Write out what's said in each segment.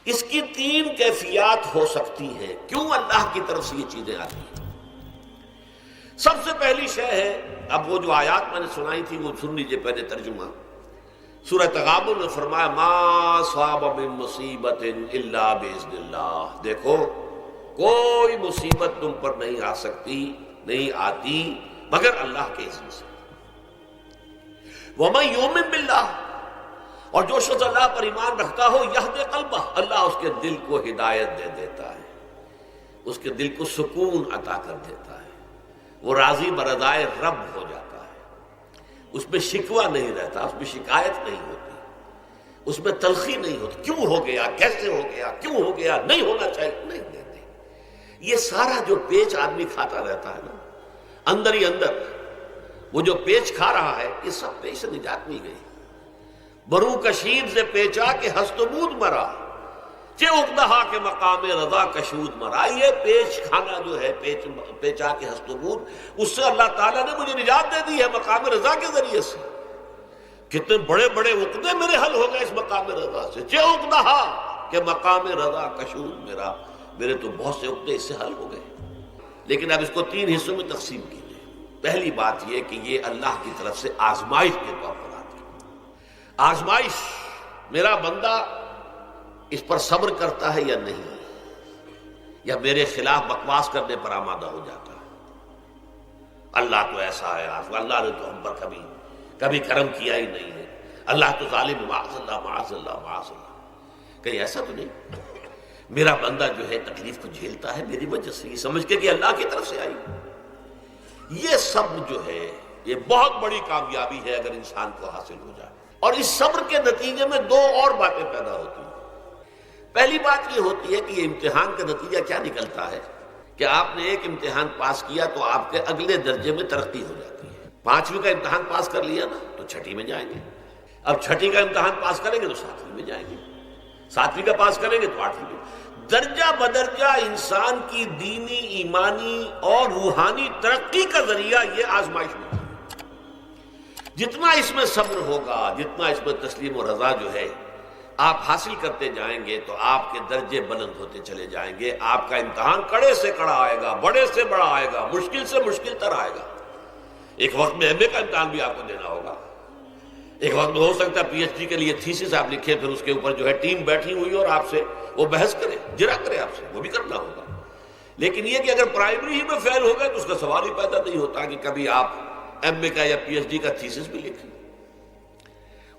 اس کی تین کیفیات ہو سکتی ہیں، کیوں اللہ کی طرف سے یہ چیزیں آتی ہیں۔ سب سے پہلی شے ہے، اب وہ جو آیات میں نے سنائی تھی وہ سن لیجیے پہلے ترجمہ۔ سورہ تغابن میں فرمایا ما صاب من مصیبت الا باذن اللہ، دیکھو کوئی مصیبت تم پر نہیں آ سکتی، نہیں آتی مگر اللہ کے اذن سے۔ ومن یؤمن باللہ، اور جو شخص اللہ پر ایمان رکھتا ہو یہد قلبہ، اللہ اس کے دل کو ہدایت دے دیتا ہے، اس کے دل کو سکون عطا کر دیتا ہے، وہ راضی برضائے رب ہو جاتا ہے، اس میں شکوہ نہیں رہتا، اس میں شکایت نہیں ہوتی، اس میں تلخی نہیں ہوتی، کیوں ہو گیا، کیسے ہو گیا، کیوں ہو گیا، نہیں ہونا چاہیے، نہیں دیتے۔ یہ سارا جو پیچ آدمی کھاتا رہتا ہے نا اندر ہی اندر، وہ جو پیچ کھا رہا ہے، یہ سب پیچ سے نجات نہیں گئی۔ برو کشید سے پیچا کہ ہست و بود مرا، چے اقدہا کے مقام رضا کشود مرا۔ یہ پیچ کھانا جو ہے، پیچا کے ہست و بود، اس سے اللہ تعالیٰ نے مجھے نجات دے دی ہے مقام رضا کے ذریعے سے۔ کتنے بڑے بڑے عقدے میرے حل ہو گئے اس مقام رضا سے، چے اقدہا کہ مقام رضا کشود میرا، میرے تو بہت سے عقدے اس سے حل ہو گئے۔ لیکن اب اس کو تین حصوں میں تقسیم کیجیے۔ پہلی بات یہ کہ یہ اللہ کی طرف سے آزمائش کے طور پر آتی ہے۔ آزمائش، میرا بندہ اس پر صبر کرتا ہے یا نہیں، یا میرے خلاف بکواس کرنے پر آمادہ ہو جاتا ہے۔ اللہ تو ایسا ہے، اللہ نے تو ہم پر کبھی کرم کیا ہی نہیں ہے، اللہ تو ظالم، معاذ اللہ معاذ اللہ معاذ اللہ۔ کہیں ایسا تو نہیں، میرا بندہ جو ہے تکلیف کو جھیلتا ہے میری وجہ سے، یہ سمجھ کے کہ اللہ کی طرف سے آئی۔ یہ سب جو ہے یہ بہت بڑی کامیابی ہے اگر انسان کو حاصل ہو جائے۔ اور اس صبر کے نتیجے میں دو اور باتیں پیدا ہوتی ہیں۔ پہلی بات یہ ہوتی ہے کہ یہ امتحان کا نتیجہ کیا نکلتا ہے کہ آپ نے ایک امتحان پاس کیا تو آپ کے اگلے درجے میں ترقی ہو جاتی ہے۔ 5ویں کا امتحان پاس کر لیا نا تو 6ٹھی میں جائیں گے، اب 6ٹھی کا امتحان پاس کریں گے تو 7ویں میں جائیں گے، 7ویں کا پاس کریں گے تو 8ویں میں۔ درجہ بدرجہ انسان کی دینی، ایمانی اور روحانی ترقی کا ذریعہ یہ آزمائش ہوتی ہے۔ جتنا اس میں صبر ہوگا، جتنا اس میں تسلیم و رضا جو ہے آپ حاصل کرتے جائیں گے تو آپ کے درجے بلند ہوتے چلے جائیں گے۔ آپ کا امتحان کڑے سے کڑا آئے گا، بڑے سے بڑا آئے گا، مشکل سے مشکل تر آئے گا۔ ایک وقت میں ایم اے کا امتحان بھی آپ کو دینا ہوگا، ایک وقت میں ہو سکتا ہے پی ایچ ڈی کے لیے تھیسس آپ لکھیں، پھر اس کے اوپر جو ہے ٹیم بیٹھی ہوئی اور آپ سے وہ بحث کرے، جرا کرے آپ سے، وہ بھی کرنا ہوگا۔ لیکن یہ کہ اگر پرائمری ہی میں فیل ہو گئے تو اس کا سوال ہی پیدا نہیں ہوتا کہ کبھی آپ ایم اے کا یا پی ایچ ڈی کا تھیسس بھی لکھیں۔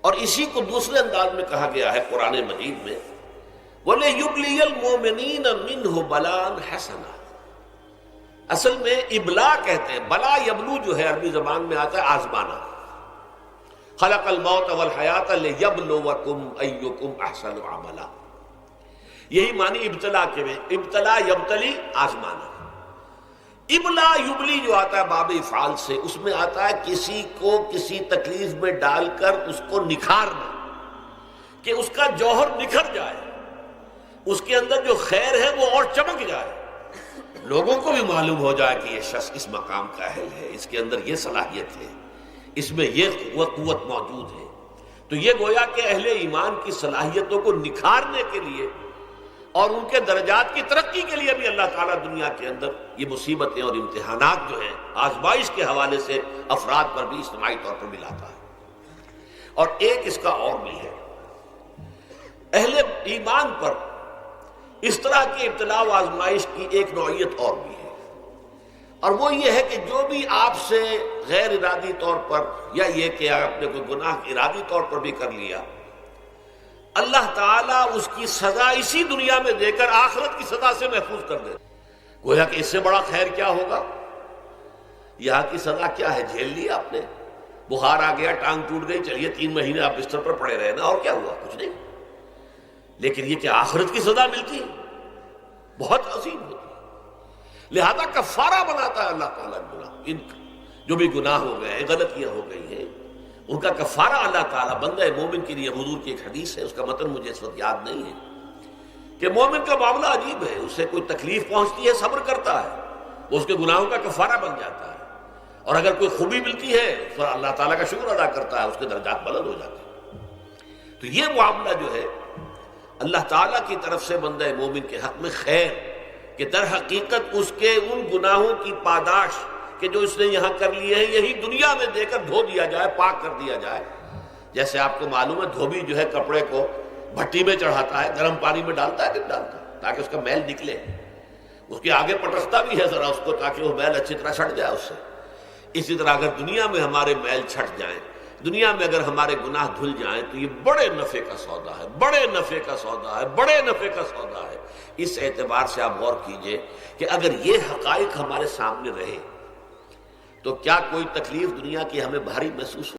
اور اسی کو دوسرے انداز میں کہا گیا ہے قرآن مجید میں، وَلِيُبْلِيَ الْمُؤْمِنِينَ مِنْهُ بَلَاءً حَسَنًا۔ اصل میں ابلا کہتے ہیں، بلا یبلو جو ہے عربی زبان میں آتا ہے آزمانا۔ خلق الموت والحیات لیبلوکم ایکم احسن عملا، یہی معنی ابتلا کے میں، ابتلا یبتلی آزمانا۔ ابلا یبلی جو آتا ہے باب افعال سے، اس میں آتا ہے کسی کو کسی تکلیف میں ڈال کر اس کو نکھارنا، کہ اس کا جوہر نکھر جائے، اس کے اندر جو خیر ہے وہ اور چمک جائے، لوگوں کو بھی معلوم ہو جائے کہ یہ شخص اس مقام کا اہل ہے، اس کے اندر یہ صلاحیت ہے، اس میں یہ قوت موجود ہے۔ تو یہ گویا کہ اہل ایمان کی صلاحیتوں کو نکھارنے کے لیے اور ان کے درجات کی ترقی کے لیے بھی اللہ تعالیٰ دنیا کے اندر یہ مصیبتیں اور امتحانات جو ہیں آزمائش کے حوالے سے افراد پر بھی اجتماعی طور پر بھی لاتا ہے۔ اور ایک اس کا اور بھی ہے، اہل ایمان پر اس طرح کی ابتلا و آزمائش کی ایک نوعیت اور بھی ہے، اور وہ یہ ہے کہ جو بھی آپ سے غیر ارادی طور پر یا یہ کہ آپ نے کوئی گناہ ارادی طور پر بھی کر لیا، اللہ تعالیٰ اس کی سزا اسی دنیا میں دے کر آخرت کی سزا سے محفوظ کر دے۔ گویا کہ اس سے بڑا خیر کیا ہوگا؟ یہاں کی سزا کیا ہے؟ جھیل لیا آپ نے، بخار آ گیا، ٹانگ ٹوٹ گئی، چلیے 3 مہینے آپ بستر پر پڑے رہے نا، اور کیا ہوا؟ کچھ نہیں۔ لیکن یہ کہ آخرت کی سزا ملتی بہت عظیم ہوتی ہے، لہذا کفارہ بناتا ہے اللہ تعالیٰ گناہ، ان جو بھی گناہ ہو گئے ہیں، غلطیاں ہو گئی ہیں، ان کا کفارہ اللہ تعالیٰ بندہ مومن کے لیے۔ حضور کی ایک حدیث ہے، اس کا متن مجھے اس وقت یاد نہیں ہے، کہ مومن کا معاملہ عجیب ہے، اسے کوئی تکلیف پہنچتی ہے صبر کرتا ہے، وہ اس کے گناہوں کا کفارہ بن جاتا ہے، اور اگر کوئی خوبی ملتی ہے تو اللہ تعالیٰ کا شکر ادا کرتا ہے، اس کے درجات بلند ہو جاتے ہیں۔ تو یہ معاملہ جو ہے اللہ تعالیٰ کی طرف سے بندہ مومن کے حق میں خیر کہ در حقیقت اس کے ان گناہوں کی پاداش کہ جو اس نے یہاں کر لیے ہیں یہی دنیا میں دے کر دھو دیا جائے، پاک کر دیا جائے۔ جیسے آپ کو معلوم ہے دھوبی جو ہے کپڑے کو بھٹی میں چڑھاتا ہے، گرم پانی میں ڈالتا ہے، نہیں ڈالتا، تاکہ اس کا میل نکلے، اس کے آگے پٹکتا بھی ہے ذرا اس کو تاکہ وہ میل اچھی طرح چھٹ جائے اس سے۔ اسی طرح اگر دنیا میں ہمارے میل چھٹ جائیں، دنیا میں اگر ہمارے گناہ دھل جائیں تو یہ بڑے نفع کا سودا ہے، بڑے نفع کا سودا ہے، بڑے نفع کا سودا ہے۔ اس اعتبار سے آپ غور کیجئے کہ اگر یہ حقائق ہمارے سامنے رہے تو کیا کوئی تکلیف دنیا کی ہمیں بھاری محسوس ہو؟